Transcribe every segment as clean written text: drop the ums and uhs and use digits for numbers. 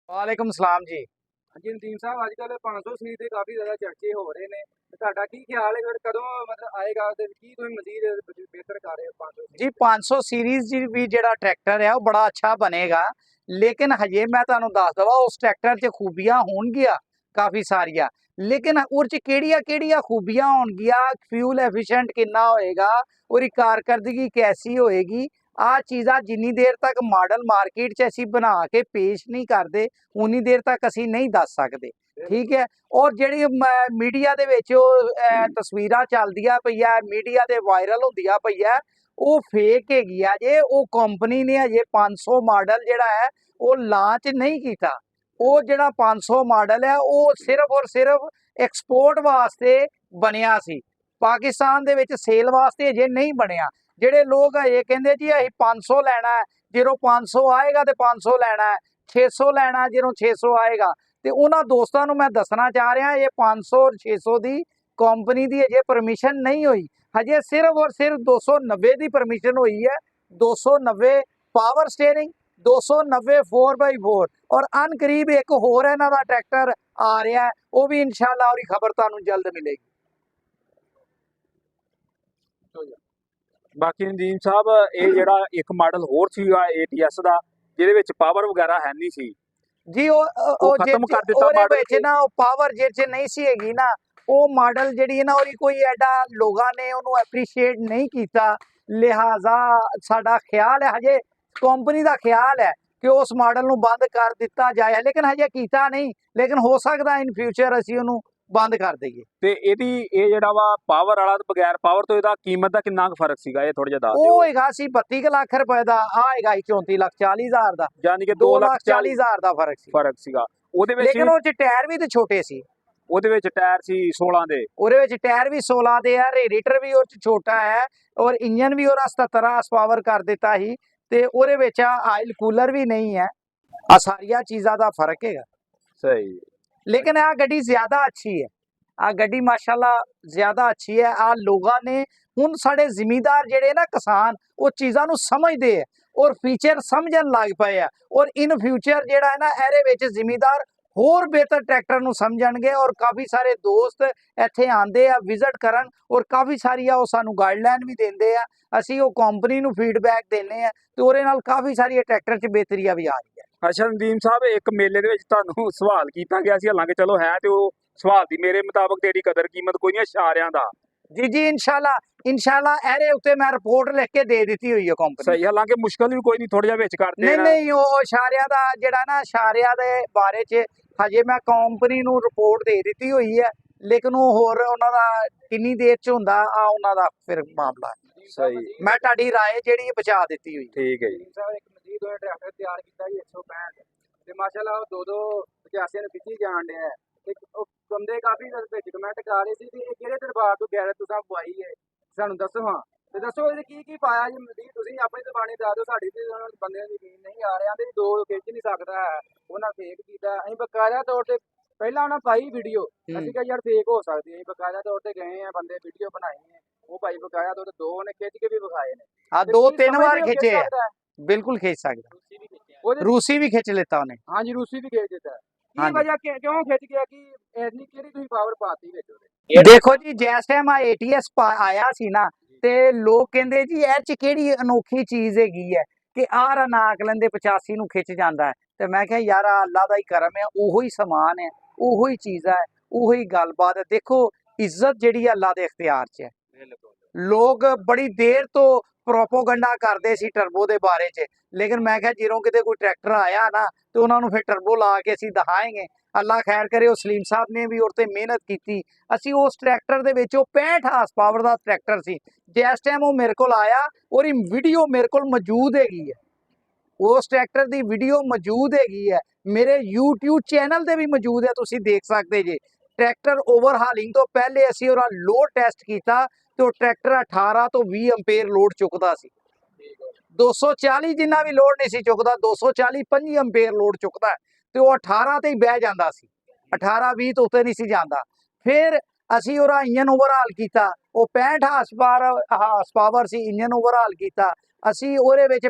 वालेकुम सलाम जी। ਹਾਂਜੀ ਨਦੀਮ ਸਾਹਿਬ ਅੱਜ ਕੱਲ੍ਹ 500 ਸੀਟ ਦੇ ਕਾਫੀ ਜ਼ਿਆਦਾ ਚਰਚੇ ਹੋ ਰਹੇ ਨੇ ਤੇ ਤੁਹਾਡਾ ਕੀ ਖਿਆਲ ਹੈ ਫਿਰ ਕਦੋਂ ਮਤਲਬ ਆਏਗਾ ਤੇ ਕੀ ਤੁਸੀਂ ਮਜ਼ੀਦ ਬਿਹਤਰ ਕਰ ਰਹੇ ਹੋ 500 ਸੀਟ जी 500 सीरीज जी भी ਜਿਹੜਾ ਟਰੈਕਟਰ ਹੈ ਉਹ ਬੜਾ ਅੱਛਾ ਬਣੇਗਾ। ਲੇਕਿਨ ਹਜੇ ਮੈਂ ਤੁਹਾਨੂੰ ਦੱਸ ਦਵਾਂ ਉਸ ਟਰੈਕਟਰ 'ਚ ਖੂਬੀਆਂ ਹੋਣਗੀਆਂ ਕਾਫੀ ਸਾਰੀਆਂ। ਲੇਕਿਨ ਉਹ 'ਚ ਕਿਹੜੀਆਂ ਖੂਬੀਆਂ ਹੋਣਗੀਆਂ, ਫਿਊਲ ਐਫੀਸ਼ੀਐਂਟ ਕਿੰਨਾ ਹੋਏਗਾ, ਉਹਦੀ ਕਾਰਕਰਦਗੀ ਕੈਸੀ ਹੋਏਗੀ, ਆ ਚੀਜ਼ਾਂ ਜਿੰਨੀ ਦੇਰ ਤੱਕ ਮਾਡਲ ਮਾਰਕੀਟ 'ਚ ਅਸੀਂ ਬਣਾ ਕੇ ਪੇਸ਼ ਨਹੀਂ ਕਰਦੇ ਉਨੀ ਦੇਰ ਤੱਕ ਅਸੀਂ ਨਹੀਂ ਦੱਸ ਸਕਦੇ। ਠੀਕ ਹੈ। ਔਰ ਜਿਹੜੀ ਮੀਡੀਆ ਦੇ ਵਿੱਚ ਉਹ ਤਸਵੀਰਾਂ ਚੱਲਦੀਆਂ ਪਈਆਂ, ਮੀਡੀਆ ਤੇ ਵਾਇਰਲ ਹੁੰਦੀਆਂ ਪਈਆਂ, ਉਹ ਫੇਕ ਹੈਗੀ ਆ ਜੇ। ਉਹ ਕੰਪਨੀ ਨੇ ਅਜੇ 500 ਮਾਡਲ ਜਿਹੜਾ ਹੈ ਉਹ ਲਾਂਚ ਨਹੀਂ ਕੀਤਾ। ਉਹ ਜਿਹੜਾ 500 ਮਾਡਲ ਹੈ ਉਹ ਸਿਰਫ ਔਰ ਸਿਰਫ ਐਕਸਪੋਰਟ ਵਾਸਤੇ ਬਣਿਆ ਸੀ, ਪਾਕਿਸਤਾਨ ਦੇ ਵਿੱਚ ਸੇਲ ਵਾਸਤੇ ਅਜੇ ਨਹੀਂ ਬਣਿਆ। ਜਿਹੜੇ ਲੋਕ ਅਜੇ ਕਹਿੰਦੇ ਜੀ ਅਸੀਂ 500 ਲੈਣਾ ਹੈ, ਜਦੋਂ 500 ਆਏਗਾ ਤੇ 500 ਲੈਣਾ ਹੈ, 600 ਲੈਣਾ ਜਦੋਂ 600 ਆਏਗਾ। ਤੇ ਉਹਨਾਂ ਦੋਸਤਾਂ ਨੂੰ ਮੈਂ ਦੱਸਣਾ ਚਾਹ ਰਿਹਾ ਇਹ 500 ਔਰ 600 ਦੀ ਕੰਪਨੀ ਦੀ ਅਜੇ ਪਰਮਿਸ਼ਨ ਨਹੀਂ ਹੋਈ। ਹਜੇ ਸਿਰਫ ਔਰ ਸਿਰਫ 290 ਦੀ ਪਰਮਿਸ਼ਨ ਹੋਈ ਹੈ। 290 ਪਾਵਰ ਸਟੀਅਰਿੰਗ, 290 4x4 ਔਰ ਅਨਕਰੀਬ ਇੱਕ ਹੋਰ ਇਹਨਾਂ ਦਾ ਟਰੈਕਟਰ ਆ ਰਿਹਾ ਹੈ, ਉਹ ਵੀ ਇਨਸ਼ਾਅੱਲਾ ਉਹਦੀ ਖਬਰ ਤੁਹਾਨੂੰ ਜਲਦ ਮਿਲੇਗੀ। ਬਾਕੀ ਨਦੀਮ ਸਾਹਿਬ ਇਹ ਜਿਹੜਾ ਇੱਕ ਮਾਡਲ ਹੋਰ ਸੀਗਾ ATS ਦਾ ਜਿਹਦੇ ਵਿੱਚ ਪਾਵਰ ਵਗੈਰਾ ਹੈ ਨਹੀਂ ਸੀ ਜੀ ਉਹ ਖਤਮ ਕਰ ਦਿੱਤਾ ਉਹਦੇ ਮਾਡਲ ਵਿੱਚ ਨਾ ਉਹ ਪਾਵਰ ਜਿਹਦੇ ਚ ਨਹੀਂ ਸੀ ਹੈਗੀ ਨਾ, ਉਹ ਮਾਡਲ ਜਿਹੜੀ ਹੈ ਨਾ ਉਹਦੀ ਕੋਈ ਐਡਾ ਲੋਕਾਂ ਨੇ ਉਹਨੂੰ ਐਪਰੀਸ਼ੀਏਟ ਨਹੀਂ ਕੀਤਾ। ਲਿਹਾਜ਼ਾ ਸਾਡਾ ਖਿਆਲ ਹੈ, ਹਜੇ ਕੰਪਨੀ ਦਾ ਖਿਆਲ ਹੈ ਕਿ ਉਸ ਮਾਡਲ ਨੂੰ ਬੰਦ ਕਰ ਦਿੱਤਾ ਜਾਏ, ਲੇਕਿਨ ਹਜੇ ਕੀਤਾ ਨਹੀਂ। ਲੇਕਿਨ ਹੋ ਸਕਦਾ ਇਨ ਫਿਊਚਰ ਅਸੀਂ ਉਹਨੂੰ ਬੰਦ ਕਰ ਦਈਏ। ਤੇ ਇਹ ਜਿਹੜਾ ਵਾ ਪਾਵਰ ਵਾਲਾ ਤੇ ਬਗੈਰ ਪਾਵਰ ਤੋਂ ਇਹਦਾ ਕੀਮਤ ਦਾ ਕਿੰਨਾ ਕੁ ਫਰਕ ਸੀਗਾ, ਇਹ ਥੋੜਾ ਜਿਹਾ ਦੱਸ ਦਿਓ। ਉਹ ਹੈਗਾ ਸੀ 32 ਲੱਖ ਰੁਪਏ ਦਾ, ਆ ਹੈਗਾ 34,40,000 ਦਾ, ਯਾਨੀ ਕਿ 2,40,000 ਦਾ ਫਰਕ ਸੀਗਾ ਉਹਦੇ ਵਿੱਚ। ਲੇਕਿਨ ਉਹ ਚ ਟਾਇਰ ਵੀ ਤੇ ਛੋਟੇ ਸੀ। ਉਹਦੇ ਵਿੱਚ ਟਾਇਰ ਸੀ 16 ਦੇ, ਉਹਦੇ ਵਿੱਚ ਟਾਇਰ ਵੀ 16 ਦੇ ਆ, ਰੇਡੀਏਟਰ ਵੀ ਉਹ ਚ ਛੋਟਾ ਹੈ ਔਰ ਇੰਜਨ ਵੀ ਉਹਦਾ 77 ਹਾਰਸ ਪਾਵਰ ਕਰ ਦਿੱਤਾ ਸੀ। ਤੇ ਉਹਦੇ ਵਿੱਚ ਆਇਲ ਕੂਲਰ ਵੀ ਨਹੀਂ ਹੈ। ਆ ਸਾਰੀਆਂ ਚੀਜ਼ਾਂ ਦਾ ਫਰਕ ਹੈਗਾ। ਸਹੀ। ਲੇਕਿਨ ਆ ਗੱਡੀ ਜ਼ਿਆਦਾ ਅੱਛੀ ਹੈ, ਆ ਗੱਡੀ ਮਾਸ਼ਾਅੱਲਾ ਜ਼ਿਆਦਾ ਅੱਛੀ ਹੈ। ਆ ਲੋਕਾਂ ਨੇ ਹੁਣ ਸਾਡੇ ਜ਼ਿਮੀਂਦਾਰ ਜਿਹੜੇ ਨਾ ਕਿਸਾਨ ਉਹ ਚੀਜ਼ਾਂ ਨੂੰ ਸਮਝਦੇ ਆ ਔਰ ਫੀਚਰ ਸਮਝਣ ਲੱਗ ਪਏ ਆ। ਔਰ ਇਨ ਫਿਊਚਰ ਜਿਹੜਾ ਹੈ ਨਾ ਇਹਦੇ ਵਿੱਚ ਜ਼ਿਮੀਂਦਾਰ ਹੋਰ ਬਿਹਤਰ ਟਰੈਕਟਰ ਨੂੰ ਸਮਝਣਗੇ। ਔਰ ਕਾਫੀ ਸਾਰੇ ਦੋਸਤ ਇੱਥੇ ਆਉਂਦੇ ਆ ਵਿਜ਼ਿਟ ਕਰਨ ਔਰ ਕਾਫੀ ਸਾਰੀਆਂ ਉਹ ਸਾਨੂੰ ਗਾਈਡਲਾਈਨ ਵੀ ਦਿੰਦੇ ਆ, ਅਸੀਂ ਉਹ ਕੰਪਨੀ ਨੂੰ ਫੀਡਬੈਕ ਦਿੰਦੇ ਆ ਤੇ ਉਹਦੇ ਨਾਲ ਕਾਫੀ ਸਾਰੀ ਟਰੈਕਟਰ 'ਚ ਬਿਹਤਰੀਆਂ ਵੀ ਆ ਰਹੀ ਹੈ। ਅੱਛਾ ਨਦੀਮ ਸਾਹਿਬ, ਇੱਕ ਮੇਲੇ ਦੇ ਵਿੱਚ ਤੁਹਾਨੂੰ ਸਵਾਲ ਕੀਤਾ ਗਿਆ ਸੀ, ਹਾਲਾਂਕਿ ਚਲੋ ਹੈ ਤੇ ਉਹ ਸਵਾਲ ਦੀ ਮੇਰੇ ਮੁਤਾਬਕ ਤੇਰੀ ਕਦਰ ਕੀਮਤ ਕੋਈ ਨਹੀਂ, ਇਸ਼ਾਰਿਆਂ ਦਾ। ਜੀ ਇਨਸ਼ਾਅੱਲਾ ਇਹਦੇ ਉੱਤੇ ਮੈਂ ਰਿਪੋਰਟ ਲਿਖ ਕੇ ਦੇ ਦਿੱਤੀ ਹੋਈ ਹੈ ਕੰਪਨੀ। ਸਹੀ, ਹਾਲਾਂਕਿ ਮੁਸ਼ਕਲ ਵੀ ਕੋਈ ਨਹੀਂ, ਥੋੜਾ ਜਿਹਾ ਵਿੱਚ ਕਰ ਦੇਣਾ। ਨਹੀਂ ਉਹ ਇਸ਼ਾਰਿਆਂ ਦਾ ਜਿਹੜਾ ਨਾ, ਇਸ਼ਾਰਿਆਂ ਦੇ ਬਾਰੇ 'ਚ ਹਜੇ ਮੈਂ ਕੰਪਨੀ ਨੂੰ ਰਿਪੋਰਟ ਦੇ ਦਿੱਤੀ ਹੋਈ ਹੈ। ਲੇਕਿਨ ਉਹ ਹੋਰ ਉਹਨਾਂ ਦਾ ਕਿੰਨੀ ਦੇਰ 'ਚ ਹੁੰਦਾ ਆ ਉਹਨਾਂ ਦਾ ਫਿਰ ਮਾਮਲਾ। ਸਹੀ, ਮੈਂ ਤੁਹਾਡੀ ਰਾਏ ਜਿਹੜੀ ਬਚਾ ਦਿੱਤੀ ਹੋਈ। ਠੀਕ ਹੈ ਜੀ। ਸਾਹਿਬ ਇੱਕ ਮਜ਼ੀਦ ਹੋਇਆ ਟਰੈਕਟਰ ਤਿਆਰ ਕੀਤਾ ਜੀ 165 ਤੇ ਮਾਸ਼ਾਅੱਲਾ ਉਹ ਦੋ 85 ਨੂੰ ਖਿੱਚੀ ਜਾਣ ਡਿਆ ਤੇ ਉਹ ਬੰਦੇ ਕਾਫੀ ਵਿੱਚ ਕਮੈਂਟ ਕਰ ਰਹੇ ਸੀ ਕਿ ਇਹ ਕਿਹੜੇ ਦਰਬਾਰ ਤੋਂ ਗੈਰ ਤੁਸੀਂ ਬੁਆਈ ਹੈ, ਸਾਨੂੰ ਦੱਸੋ। ਹਾਂ ਤੇ ਦੱਸੋ ਇਹਦੇ ਕੀ ਪਾਇਆ ਜੀ ਮਜ਼ੀਦ, ਤੁਸੀਂ ਆਪਣੀ ਜ਼ਬਾਨੀ ਦੱਸ ਦਿਓ, ਸਾਡੀ ਤੇ ਬੰਦੇ ਦੀ ਯਕੀਨ ਨਹੀਂ ਆ ਰਿਹਾ ਤੇ ਦੋ ਖਿੱਚ ਨਹੀਂ ਸਕਦਾ ਹੈ, ਉਹਨਾਂ ਫੇਕ ਕੀਤਾ। ਅਸੀਂ ਬਕਾਇਦਾ ਤੌਰ ਤੇ ਪਹਿਲਾਂ ਉਹਨਾਂ ਪਾਈ ਵੀਡੀਓ, ਅਸੀਂ ਕਿਹਾ ਯਾਰ ਫੇਕ ਹੋ ਸਕਦੀ ਹੈ, ਅਸੀਂ ਬਕਾਇਦਾ ਤੌਰ ਤੇ ਗਏ ਆ, ਬੰਦੇ ਵੀਡੀਓ ਬਣਾਈ ਹੈ, ਉਹ ਭਾਈ ਬਕਾਇਆ ਤੌਰ ਤੇ ਦੋ ਨੇ ਖਿੱਚ ਕੇ ਵੀ ਵਿਖਾਏ ਨੇ। ਹਾਂ 2-3 ਵਾਰ ਖਿੱਚੇ ਆ, ਬਿਲਕੁਲ ਖਿੱਚ ਸਕਦਾ। ਰੂਸੀ ਵੀ ਖਿੱਚ ਲਿੱਤਾ ਉਹਨੇ। ਹਾਂਜੀ ਰੂਸੀ ਵੀ ਖਿੱਚ ਦਿੱਤਾ। ਕੀ ਵਜ੍ਹਾ ਕਿਉਂ ਖਿੱਚ ਗਿਆ, ਕਿ ਇੰਨੀ ਕਿਹੜੀ ਤੁਸੀਂ ਪਾਵਰ ਪਾਤੀ ਵਿੱਚ ਉਹਦੇ? ਦੇਖੋ ਜੀ ਜਿਸ ਟਾਈਮ ਆ ATS ਆਇਆ ਸੀ ਨਾ ਤੇ ਲੋਕ ਕਹਿੰਦੇ ਜੀ ਇਹ ਚ ਕਿਹੜੀ ਅਨੋਖੀ ਚੀਜ਼ ਹੈਗੀ ਹੈ ਕਿ ਆਹ ਰਨਾਕ ਲੈਂਦੇ 85 ਨੂੰ ਖਿੱਚ ਜਾਂਦਾ ਹੈ। ਤੇ ਮੈਂ ਕਿਹਾ ਯਾਰ ਅੱਲਾ ਦਾ ਹੀ ਕਰਮ ਹੈ, ਉਹੋ ਹੀ ਸਮਾਨ ਹੈ, ਉਹੋ ਹੀ ਚੀਜ਼ ਹੈ, ਉਹੋ ਹੀ ਗੱਲਬਾਤ ਹੈ। ਦੇਖੋ ਇੱਜ਼ਤ ਜਿਹੜੀ ਅੱਲਾ ਦੇ ਇਖਤਿਆਰ 'ਚ ਹੈ। ਲੋਕ ਬੜੀ ਦੇਰ ਤੋਂ ਪ੍ਰੋਪੋਗੰਡਾ ਕਰਦੇ ਸੀ ਟਰਬੋ ਦੇ ਬਾਰੇ 'ਚ, ਲੇਕਿਨ ਮੈਂ ਕਿਹਾ ਜਦੋਂ ਕਿਤੇ ਕੋਈ ਟਰੈਕਟਰ ਆਇਆ ਨਾ ਤੇ ਉਹਨਾਂ ਨੂੰ ਫਿਰ ਟਰਬੋ ਲਾ ਕੇ ਅਸੀਂ ਦਿਖਾਏਂਗੇ। ਅੱਲਾ ਖੈਰ ਕਰੇ, ਉਹ ਸਲੀਮ ਸਾਹਿਬ ਨੇ ਵੀ ਉਹਤੇ ਮਿਹਨਤ ਕੀਤੀ। ਅਸੀਂ ਉਸ ਟਰੈਕਟਰ ਦੇ ਵਿੱਚ, ਉਹ 65 ਹਾਰਸ ਪਾਵਰ ਦਾ ਟਰੈਕਟਰ ਸੀ, ਜਿਸ ਟਾਈਮ ਉਹ ਮੇਰੇ ਕੋਲ ਆਇਆ ਉਹਦੀ ਵੀਡੀਓ ਮੇਰੇ ਕੋਲ ਮੌਜੂਦ ਹੈਗੀ ਹੈ। ਉਸ ਟਰੈਕਟਰ ਦੀ ਵੀਡੀਓ ਮੌਜੂਦ ਹੈਗੀ ਹੈ, ਮੇਰੇ YouTube ਚੈਨਲ ਤੇ ਵੀ ਮੌਜੂਦ ਹੈ, ਤੁਸੀਂ ਦੇਖ ਸਕਦੇ ਜੇ। ਟਰੈਕਟਰ ਓਵਰਹਾਲਿੰਗ ਤੋਂ ਪਹਿਲੇ ਅਸੀਂ ਉਹਦਾ ਲੋਡ ਟੈਸਟ ਕੀਤਾ ਤੇ ਉਹ ਟਰੈਕਟਰ 18 ਤੋਂ 20 ਐਂਪੀਅਰ ਲੋਡ ਚੁੱਕਦਾ ਸੀ। 240 ਜਿੰਨਾ ਵੀ ਲੋਡ ਨਹੀਂ ਸੀ ਚੁੱਕਦਾ, 240 5 ਐਂਪੀਅਰ ਲੋਡ ਚੁੱਕਦਾ ਤੇ ਉਹ 18 ਤੇ ਹੀ ਬਹਿ ਜਾਂਦਾ ਸੀ, 18-20 ਤੋਂ ਉੱਤੇ ਨਹੀਂ ਸੀ ਜਾਂਦਾ। ਫਿਰ ਅਸੀਂ ਉਹਦਾ ਇੰਜਨ ਓਵਰਹਾਲ ਕੀਤਾ, ਉਹ 65 ਹਾਰਸ ਪਾਵਰ ਸੀ, ਇੰਜਨ ਓਵਰਹਾਲ ਕੀਤਾ ਅਸੀਂ। ਉਹਦੇ ਵਿੱਚ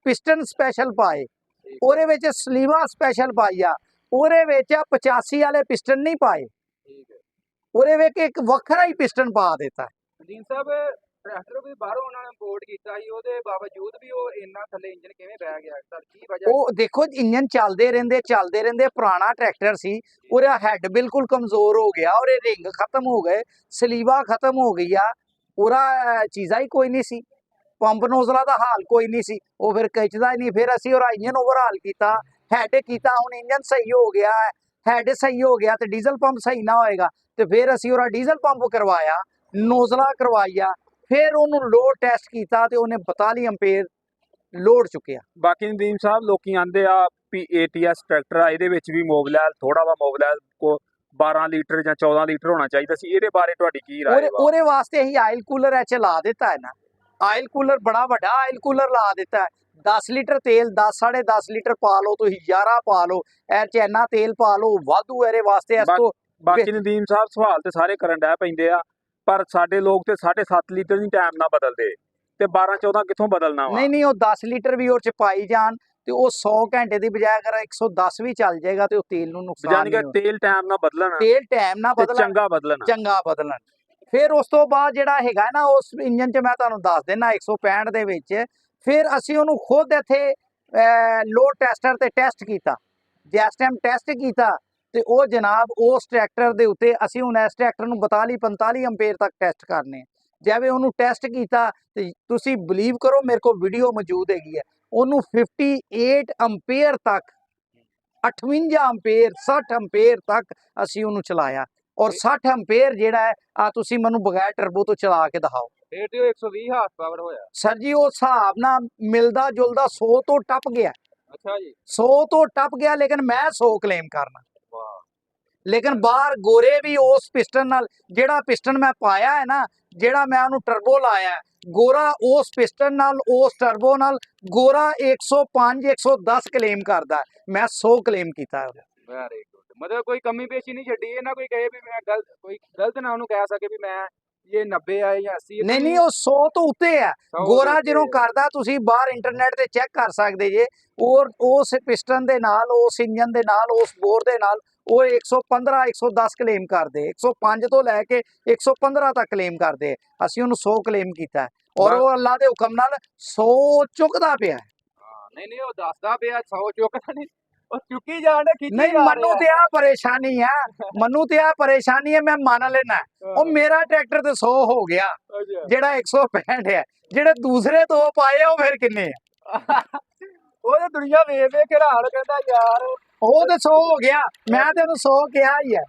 ਪਿਸਟਨ ਸਪੈਸ਼ਲ ਪਾਏ, ਉਹਦੇ ਵਿੱਚ ਸਲੀਵਾ ਸਪੈਸ਼ਲ ਪਾਈ ਆ, ਉਹਦੇ ਵਿੱਚ 85 ਵਾਲੇ ਪਿਸਟਨ ਨਹੀਂ ਪਾਏ, ਠੀਕ ਹੈ ਉਹਦੇ ਵਿੱਚ ਇੱਕ ਵੱਖਰਾ ਹੀ ਪਿਸਟਨ ਪਾ ਦਿੱਤਾ। ਦੀਨ ਸਾਹਿਬ ਟਰੈਕਟਰ ਕੋਈ ਬਾਹਰੋਂ ਉਹਨਾਂ ਨੇ ਇੰਪੋਰਟ ਕੀਤਾ ਸੀ, ਉਹਦੇ ਬਾਵਜੂਦ ਵੀ ਉਹ ਇੰਨਾ ਥੱਲੇ ਇੰਜਨ ਕਿਵੇਂ ਬਹਿ ਗਿਆ ਸਰ, ਕੀ ਵਜ੍ਹਾ? ਉਹ ਦੇਖੋ ਇੰਜਨ ਚੱਲਦੇ ਰਹਿੰਦੇ, ਪੁਰਾਣਾ ਟਰੈਕਟਰ ਸੀ, ਉਹਦਾ ਹੈਡ ਬਿਲਕੁਲ ਕਮਜ਼ੋਰ ਹੋ ਗਿਆ, ਉਹਦੇ ਰਿੰਗ ਖਤਮ ਹੋ ਗਏ, ਸਲੀਵਾ ਖਤਮ ਹੋ ਗਈ ਆ, ਉਹਦਾ ਚੀਜ਼ਾਂ ਹੀ ਕੋਈ ਨਹੀਂ ਸੀ, ਪੰਪ ਨੋਜ਼ਲਾ ਦਾ ਹਾਲ ਕੋਈ ਨਹੀਂ ਸੀ, ਉਹ ਫਿਰ ਖਿੱਚਦਾ ਹੀ ਨਹੀਂ। ਫਿਰ ਅਸੀਂ ਉਹਦਾ ਇੰਜਨ ਓਵਰਹਾਲ ਕੀਤਾ, ਹੈਡ ਕੀਤਾ, ਹੁਣ ਇੰਜਨ ਸਹੀ ਹੋ ਗਿਆ, ਹੈਡ ਸਹੀ ਹੋ ਗਿਆ ਤੇ ਡੀਜ਼ਲ ਪੰਪ ਸਹੀ ਨਾ ਹੋਏਗਾ, ਤੇ ਫਿਰ ਅਸੀਂ ਉਹਦਾ ਡੀਜ਼ਲ ਪੰਪ ਕਰਵਾਇਆ, ਨੋਜ਼ਲਾ ਕਰਵਾਇਆ, ਫਿਰ ਉਹਨੂੰ ਲੋਡ ਟੈਸਟ ਕੀਤਾ ਤੇ ਉਹਨੇ 42 ਐਂਪੀਅਰ ਲੋਡ ਚੁੱਕਿਆ। ਬਾਕੀ ਨਦੀਮ ਸਾਹਿਬ ਲੋਕੀ ਆਂਦੇ ਆ ਵੀ ATS ਟਰੈਕਟਰ ਆ, ਇਹਦੇ ਵਿੱਚ ਵੀ ਮੋਬਿਲਾਇਲ ਥੋੜਾ ਵਾ ਮੋਬਿਲਾਇਲ ਕੋ 12 ਲੀਟਰ ਜਾਂ 14 ਲੀਟਰ ਹੋਣਾ ਚਾਹੀਦਾ ਸੀ, ਇਹਦੇ ਬਾਰੇ ਤੁਹਾਡੀ ਕੀ ਰਾਏ ਵਾ? ਉਹਦੇ ਵਾਸਤੇ ਅਸੀਂ ਆਇਲ ਕੂਲਰ ਐਚ ਲਾ ਦਿੱਤਾ ਹੈ ਨਾ, ਆਇਲ ਕੂਲਰ ਬੜਾ ਵੱਡਾ ਆਇਲ ਕੂਲਰ ਲਾ ਦਿੱਤਾ ਹੈ। 10 ਲੀਟਰ ਤੇਲ 10.5 ਲੀਟਰ ਪਾ ਲਓ, ਤੁਸੀਂ 11 ਪਾ ਲਓ, ਇਹ ਚ ਇੰਨਾ ਤੇਲ ਪਾ ਲਓ, ਵਾਧੂ ਇਹਦੇ ਵਾਸਤੇ। ਇਸ ਤੋਂ ਬਾਕੀ ਨਦੀਮ ਸਾਹਿਬ ਸਵਾਲ ਤੇ ਸਾਰੇ ਕਰਨ ਡੈ ਪੈਂਦੇ ਆ, ਪਰ ਸਾਡੇ ਲੋਕ ਤੇ 7.5 ਲੀਟਰ ਨਹੀਂ ਟਾਈਮ ਨਾਲ ਬਦਲਦੇ, ਤੇ 12-14 ਕਿੱਥੋਂ ਬਦਲਣਾ ਵਾ? ਨਹੀਂ ਉਹ 10 ਲੀਟਰ ਵੀ ਉਹ ਚ ਪਾਈ ਜਾਣ ਤੇ ਉਹ 100 ਘੰਟੇ ਦੀ ਬਜਾਏ ਅਗਰ 110 ਵੀ ਚੱਲ ਜਾਏਗਾ ਤੇ ਉਹ ਤੇਲ ਨੂੰ ਨੁਕਸਾਨ ਯਾਨੀ ਕਿ ਨਹੀਂ ਹੋਣਾ। ਤੇਲ ਟਾਈਮ ਨਾਲ ਬਦਲਣਾ, ਤੇਲ ਟਾਈਮ ਨਾਲ ਤੇ ਬਦਲਣਾ, ਚੰਗਾ ਬਦਲਣ। ਫਿਰ ਉਸ ਤੋਂ ਬਾਅਦ ਜਿਹੜਾ ਹੈਗਾ ਨਾ, ਉਸ ਇੰਜਨ 'ਚ ਮੈਂ ਤੁਹਾਨੂੰ ਦੱਸ ਦਿੰਦਾ 165 ਦੇ ਵਿੱਚ, ਫਿਰ ਅਸੀਂ ਉਹਨੂੰ ਖੁਦ ਇੱਥੇ ਲੋਡ ਟੈਸਟਰ ਤੇ ਟੈਸਟ ਕੀਤਾ, ਜਿਸ ਟਾਈਮ ਟੈਸਟ ਕੀਤਾ ਤੇ ਉਹ ਜਨਾਬ ਉਸ ਟਰੈਕਟਰ ਦੇ ਉੱਤੇ ਅਸੀਂ ਹੁਣ ਇਸ ਟਰੈਕਟਰ ਨੂੰ 42-45 ਐਂਪੀਅਰ ਤੱਕ ਟੈਸਟ ਕਰਨੇ। ਜਿਵੇਂ ਉਹਨੂੰ ਟੈਸਟ ਕੀਤਾ ਤੇ ਤੁਸੀਂ ਬਲੀਵ ਕਰੋ, ਮੇਰੇ ਕੋਲ ਵੀਡੀਓ ਮੌਜੂਦ ਹੈਗੀ ਹੈ, ਉਹਨੂੰ 58 ਐਂਪੀਅਰ ਤੱਕ, 58 ਐਂਪੀਅਰ 60 ਐਂਪੀਅਰ ਤੱਕ ਅਸੀਂ ਉਹਨੂੰ ਚਲਾਇਆ। ਔਰ 60 ਐਂਪੀਅਰ ਜਿਹੜਾ ਹੈ ਆ ਤੁਸੀਂ ਮੈਨੂੰ ਬਗੈਰ ਟਰਬੋ ਤੋਂ ਚਲਾ ਕੇ ਦਿਖਾਓ। ਇਹ ਤੇ 120 ਹਾਰਸ ਪਾਵਰ ਹੋਇਆ ਸਰ ਜੀ, ਉਹ ਹਿਸਾਬ ਨਾਲ ਮਿਲਦਾ ਜੁਲਦਾ 100 ਤੋਂ ਟੱਪ ਗਿਆ, ਅੱਛਾ ਜੀ 100 ਤੋਂ ਟੱਪ ਗਿਆ, ਲੇਕਿਨ ਮੈਂ 100 ਕਲੇਮ ਕਰਨਾ। ਵਾਹ, ਲੇਕਿਨ ਬਾਹਰ ਗੋਰੇ ਵੀ ਉਸ ਪਿਸਟਨ ਨਾਲ, ਜਿਹੜਾ ਪਿਸਟਨ ਮੈਂ ਪਾਇਆ ਹੈ ਨਾ, ਜਿਹੜਾ ਮੈਂ ਉਹਨੂੰ ਟਰਬੋ ਲਾਇਆ ਹੈ, ਗੋਰਾ ਉਸ ਪਿਸਟਨ ਨਾਲ, ਉਸ ਟਰਬੋ ਨਾਲ ਗੋਰਾ 105 110 ਕਲੇਮ ਕਰਦਾ, ਮੈਂ 100 ਕਲੇਮ ਕੀਤਾ। ਵੈਰੀ ਗੁੱਡ, ਮਤਲਬ ਕੋਈ ਕਮੀ ਪੇਸ਼ੀ ਨਹੀਂ ਛੱਡੀ, ਇਹ ਨਾ ਕੋਈ ਕਹੇ ਵੀ ਮੈਂ ਕੋਈ ਗਲਤ ਨਾ ਉਹਨੂੰ ਕਹਿ ਸਕੇ ਵੀ ਮੈਂ ਇਹ 90 ਹੈ ਜਾਂ 80 ਹੈ। ਨਹੀਂ ਉਹ 100 ਤੋਂ ਉੱਤੇ ਹੈ। 100 ਤੋਂ ਗੋਰਾ ਉੱਤੇ ਜਦੋਂ ਹੈ। ਕਰਦਾ, ਤੁਸੀਂ ਬਾਹਰ ਇੰਟਰਨੈਟ ਤੇ ਚੈੱਕ ਕਰ ਸਕਦੇ ਜੇ, ਔਰ ਉਸ ਪਿਸਟਨ ਦੇ ਨਾਲ, ਉਸ ਇੰਜਨ ਦੇ ਨਾਲ, ਉਸ ਬੋਰ ਦੇ ਨਾਲ ਉਹ 115 110 ਕਲੇਮ ਕਰਦੇ, 105 ਤੋਂ ਲੈ ਕੇ 115 ਤੱਕ ਕਲੇਮ ਕਰਦੇ। ਅਸੀਂ ਉਹਨੂੰ 100 ਕਲੇਮ ਕੀਤਾ ਔਰ ਉਹ ਅੱਲਾ ਦੇ ਹੁਕਮ ਨਾਲ 100 ਚੁੱਕਦਾ ਪਿਆ। ਨਹੀਂ ਉਹ ਦੱਸਦਾ ਪਿਆ 100 ਚੁੱਕਦਾ ਨਹੀਂ, ਉਹ ਚੁੱਕੀ ਜਾਣ ਖਿੱਚੀ ਨਹੀਂ, ਜਾ ਮੈਨੂੰ ਤੇ ਆ ਪਰੇਸ਼ਾਨੀ ਹੈ, ਮੈਨੂੰ ਤੇ ਆ ਪਰੇਸ਼ਾਨੀ ਹੈ, ਮੈਂ ਮੰਨ ਲੈਣਾ। ਉਹ ਮੇਰਾ ਟਰੈਕਟਰ ਤੇ 100 ਹੋ ਗਿਆ, ਜਿਹੜਾ 165 ਹੈ, ਜਿਹੜੇ ਦੂਸਰੇ ਦੋ ਪਾਏ ਉਹ ਫਿਰ ਕਿੰਨੇ ਆ? ਉਹ ਤੇ ਦੁਨੀਆ ਵੇਖ ਵੇਖ ਕੇ ਹੈਰਾਨ, ਕਹਿੰਦਾ ਯਾਰ ਉਹ ਤੇ 100 ਹੋ ਗਿਆ, ਮੈਂ ਤੇ ਉਹਨੂੰ 100 ਕਿਹਾ ਹੀ ਹੈ।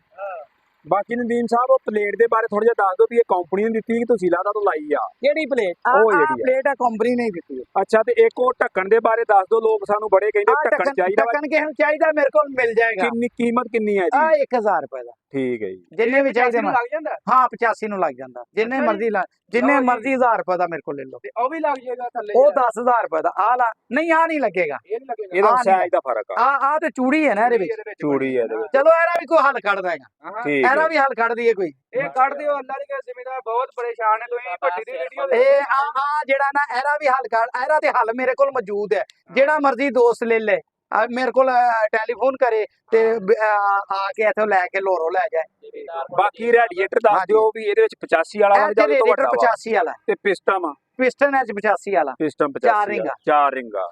ਬਾਕੀ ਨਦੀਮ ਸਾਹਿਬ ਉਹ ਪਲੇਟ ਦੇ ਬਾਰੇ ਥੋੜਾ ਜਿਹਾ ਦੱਸ ਦਿਓ ਵੀ ਇਹ ਕੰਪਨੀ ਨੇ ਦਿੱਤੀ ਕਿ ਤੁਸੀਂ ਲਾਦਾ ਤੋਂ ਲਾਈ ਆ? ਕਿਹੜੀ ਪਲੇਟ? ਉਹ ਜਿਹੜੀ ਹੈ। ਪਲੇਟ ਆ ਕੰਪਨੀ ਨੇ ਦਿੱਤੀ। ਅੱਛਾ, ਤੇ ਇੱਕ ਉਹ ਢੱਕਣ ਦੇ ਬਾਰੇ ਦੱਸ ਦਿਓ, ਲੋਕ ਸਾਨੂੰ ਬੜੇ ਕਹਿੰਦੇ ਢੱਕਣ ਚਾਹੀਦਾ ਵਾ। ਢੱਕਣ ਕਿਸੇ ਨੂੰ ਚਾਹੀਦਾ, ਮੇਰੇ ਕੋਲ ਮਿਲ ਜਾਏਗਾ। ਕਿੰਨੀ ਕੀਮਤ ਕਿੰਨੀ ਹੈ ਆ ਜੀ? 1000 ਰੁਪਏ ਦਾ, ਠੀਕ ਹੈ ਜੀ। ਜਿੰਨੇ ਵੀ ਚਾਹੀਦੇ ਨੂੰ ਲੱਗ ਜਾਂਦਾ, ਹਾਂ 85 ਨੂੰ ਲੱਗ ਜਾਂਦਾ, ਜਿੰਨੇ ਅੱਛਾ ਮਰਜ਼ੀ ਜਿੰਨੇ ਲਓ ਜੀ। ਮਰਜ਼ੀ 1000 ਰੁਪਏ ਦਾ ਮੇਰੇ ਕੋਲ ਲੈ ਲਓ। ਤੇ ਉਹ ਵੀ ਲੱਗ ਜਾਏਗਾ ਥੱਲੇ? ਉਹ 10000 ਰੁਪਏ ਦਾ ਆ ਲਾ, ਨਹੀਂ ਆ ਨਹੀਂ ਲੱਗੇਗਾ, ਇਹ ਨਹੀਂ ਲੱਗੇਗਾ। ਇਹਦਾ ਆਹ ਨਹੀਂ ਸਾਈਜ਼ ਦਾ ਫਰਕ ਆ, ਆ ਤੇ ਚੂੜੀ ਹੈ ਨਾ ਇਹਦੇ ਵਿੱਚ, ਚੂੜੀ ਹੈ ਇਹਦੇ ਵਿੱਚ। ਚਲੋ ਇਹਦਾ ਵੀ ਕੋਈ ਹੱਲ ਕੱਢ ਦੇਗਾ, ਹਾਂ, ਠੀਕ ਇਹਦਾ ਹੈ। ਵੀ ਹੱਲ ਕੱਢ ਦਈਏ ਕੋਈ। ਇਹ ਕੱਢ ਦਿਓ, ਅੱਲਾ ਦੀ ਕਸਮ, ਜ਼ਿਮੀਦਾਰ ਬਹੁਤ ਪਰੇਸ਼ਾਨ ਹੈ, ਤੁਸੀਂ ਭੱਟੀ ਦੀ ਵੀਡੀਓ ਇਹ ਆ ਜਿਹੜਾ ਨਾ ਇਹਦਾ ਵੀ ਹੱਲ ਕੱਢ, ਇਹਦਾ ਤੇ ਹੱਲ ਮੇਰੇ ਕੋਲ ਮੌਜੂਦ ਹੈ, ਜਿਹੜਾ ਮਰਜ਼ੀ ਦੋਸਤ ਲੈ ਲੈ, ਮੇਰੇ ਕੋਲ ਟੈਲੀਫੋਨ ਕਰੇ ਤੇ ਆ ਕੇ ਇੱਥੋਂ ਲੈ ਕੇ ਲੋਰੋ ਲੈ ਜਾਏ। ਬਾਕੀ ਰੈਡੀਏਟਰ ਦੱਸ ਦਿਓ ਵੀ ਇਹਦੇ ਵਿੱਚ 85 ਵਾਲਾ ਵਾ ਜਾਂ ਰੇਡੀਏਟਰ 85 ਵਾਲਾ, ਤੇ ਪਿਸਟਨ ਪਿਸਟਨ ਹੈ 85 ਵਾਲਾ, ਪਿਸਟਨ 85 ਚਾਰ ਰਿੰਗਾਂ। ਚਾਰ ਰਿੰਗਾਂ,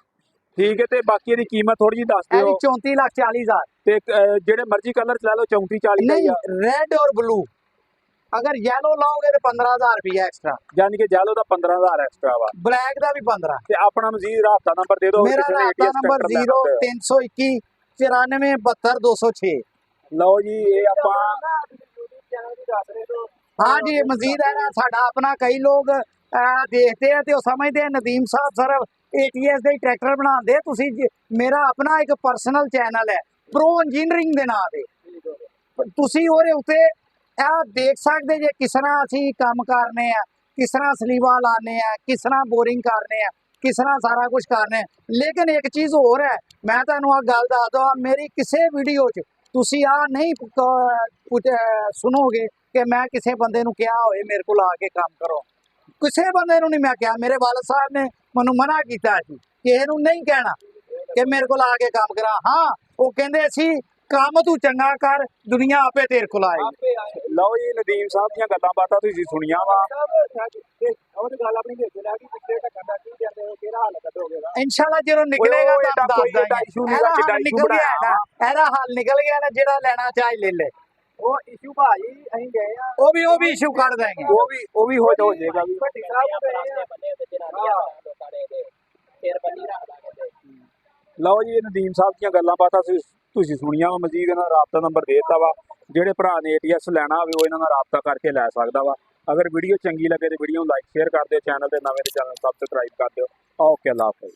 ਠੀਕ ਹੈ। ਤੇ ਬਾਕੀ ਇਹਦੀ ਕੀਮਤ ਥੋੜੀ ਜਿਹੀ ਦੱਸ ਇਹਦੀ ਦਿਓ। 34,40,000। ਤੇ ਜਿਹੜੇ ਮਰਜ਼ੀ ਕਲਰ ਚ ਲੈ ਲਓ 34 40 ਦਾ ਹੀ ਨਹੀਂ, ਆ, ਰੈਡ और ब्लू, अगर येलो लाओगे तो 15,000 रुपया एक्स्ट्रा, ਯਾਨੀ ਕਿ ਜੈਲੋ ਦਾ 15,000 ਐਕਸਟਰਾ ਵਾ। ब्लैक का भी 15। ਤੇ ਆਪਣਾ ਮਜ਼ੀਦ ਰਾਬਤਾ ਨੰਬਰ ਦੇ ਦਿਓ। मेरा ਕਿਸੇ ਨੇ रास्ता ATS नंबर ਟਰੈਕਟਰ ਲੈਣਾ ਹੋਵੇ। 0321 94 72 206। ਲਓ ਜੀ, ਇਹ ਆਪਾਂ हाँ जी, मजीद है ना, साडा अपना कई लोग देखते हैं तो समझते हैं नदीम साहब सर ATS ਦੇ ਟਰੈਕਟਰ ਬਣਾਉਂਦੇ। ਤੁਸੀਂ ਮੇਰਾ ਆਪਣਾ ਇੱਕ ਪਰਸਨਲ ਚੈਨਲ ਹੈ ਪ੍ਰੋ ਇੰਜੀਨੀਅਰਿੰਗ ਦੇ ਨਾਂ ਤੇ, ਤੁਸੀਂ ਉਹਦੇ ਉੱਤੇ ਇਹ ਦੇਖ ਸਕਦੇ ਜੇ ਕਿਸ ਤਰ੍ਹਾਂ ਅਸੀਂ ਕੰਮ ਕਰਨੇ ਆ, ਕਿਸ ਤਰ੍ਹਾਂ ਸਲੀਵਾ ਲਾਣੇ ਆ, ਕਿਸ ਤਰ੍ਹਾਂ ਬੋਰਿੰਗ ਕਰਨੇ ਆ, ਕਿਸ ਤਰ੍ਹਾਂ ਸਾਰਾ ਕੁਝ ਕਰਨੇ ਆ। ਲੇਕਿਨ ਇੱਕ ਚੀਜ਼ ਹੋਰ ਹੈ, ਮੈਂ ਤੁਹਾਨੂੰ ਆ ਗੱਲ ਦੱਸ ਦਵਾਂ, ਮੇਰੀ ਕਿਸੇ ਵੀਡੀਓ 'ਚ ਤੁਸੀਂ ਆ ਨਹੀਂ ਸੁਣੋਗੇ ਕਿ ਮੈਂ ਕਿਸੇ ਬੰਦੇ ਨੂੰ ਕਿਹਾ ਹੋਏ ਮੇਰੇ ਕੋਲ ਆ ਕੇ ਕੰਮ ਕਰੋ। ਕਿਸੇ ਬੰਦੇ ਨੂੰ ਨਹੀਂ ਮੈਂ ਕਿਹਾ, ਮੇਰੇ ਵਾਲਦ ਸਾਹਿਬ ਨੇ ਮੈਨੂੰ ਮਨਾ ਕੀਤਾ ਸੀ ਕਿ ਇਹਨੂੰ ਨਹੀਂ ਕਹਿਣਾ। ਕਿ ਮੇਰੇ ਕੋਲ ਆ ਕੇ ਕੰਮ ਕਰਾ। ਹਾਂ ਉਹ ਕਹਿੰਦੇ ਸੀ ਕੰਮ ਤੂੰ ਚੰਗਾ ਕਰ, ਦੁਨੀਆ ਆਪੇ ਤੇਰੇ ਕੋਲ ਆਏਗੀ। ਲਓ ਜੀ ਨਦੀਮ ਸਾਹਿਬ ਦੀਆਂ ਗੱਲਾਂ ਬਾਤਾਂ ਤੁਸੀਂ ਸੁਣੀਆਂ ਵਾ। ਉਹਦੀ ਗੱਲ ਆਪਣੀ ਵਿੱਚ ਲੈ ਕੇ ਪਿੱਛੇ ਟੱਕਣ ਦਾ ਕੀ ਜਾਂਦੇ ਹੋ, ਕਿਹੜਾ ਹੱਲ ਕੱਢੋਗੇ ਇਹਦਾ? ਇਨਸ਼ਾਅੱਲਾ ਜਦੋਂ ਨਿਕਲੇਗਾ ਓਏ ਤਾਂ ਇਹਦਾ ਕੋਈ ਦੱਸ ਦਾਂਗੇ। issue ਨੀ ਗਾ, ਇਹਦਾ ਜਿੱਦਾਂ ਹੱਲ issue ਨਿਕਲ ਗਿਆ ਬਣਾਇਆ ਨਾ, ਇਹਦਾ ਹੱਲ ਨਿਕਲ ਗਿਆ ਨਾ, ਜਿਹੜਾ ਲੈਣਾ ਚਾਹੇ ਲੈ ਲੈ। ਉਹ ਇਸ਼ੂ ਭਾਜੀ ਅਸੀਂ ਗਏ ਆ, ਉਹ ਵੀ ਇਸ਼ੂ ਕੱਢ ਦੇਂਗੇ। ਉਹ ਵੀ ਹੋ ਜਾਏਗਾ ਵੀ। ਭੱਟੀ ਸਾਹਿਬ ਗਏ ਆ। ਲਓ ਜੀ ਇਹ ਨਦੀਮ ਸਾਹਿਬ ਦੀਆਂ ਗੱਲਾਂ ਬਾਤਾਂ ਤੁਸੀਂ ਸੁਣੀਆਂ ਵਾ। ਮਜ਼ੀਦ ਇਹਨਾਂ ਦਾ ਰਾਬਤਾ ਨੰਬਰ ਦੇ ਦਿੱਤਾ ਵਾ, ਜਿਹੜੇ ਭਰਾ ਨੇ ATS ਲੈਣਾ ਹੋਵੇ ਉਹ ਇਹਨਾਂ ਨਾਲ ਰਾਬਤਾ ਕਰਕੇ ਲੈ ਸਕਦਾ ਵਾ। ਅਗਰ ਵੀਡੀਓ ਚੰਗੀ ਲੱਗੇ ਤੇ ਵੀਡੀਓ ਨੂੰ ਲਾਈਕ ਸ਼ੇਅਰ ਕਰ ਦਿਓ, ਚੈਨਲ ਤੇ ਨਵੇਂ ਤੇ ਚੈਨਲ ਸਬਸਕ੍ਰਾਈਬ ਕਰ ਦਿਓ। ਓਕੇ, ਅੱਲਾ ਹਾਫਿਜ਼।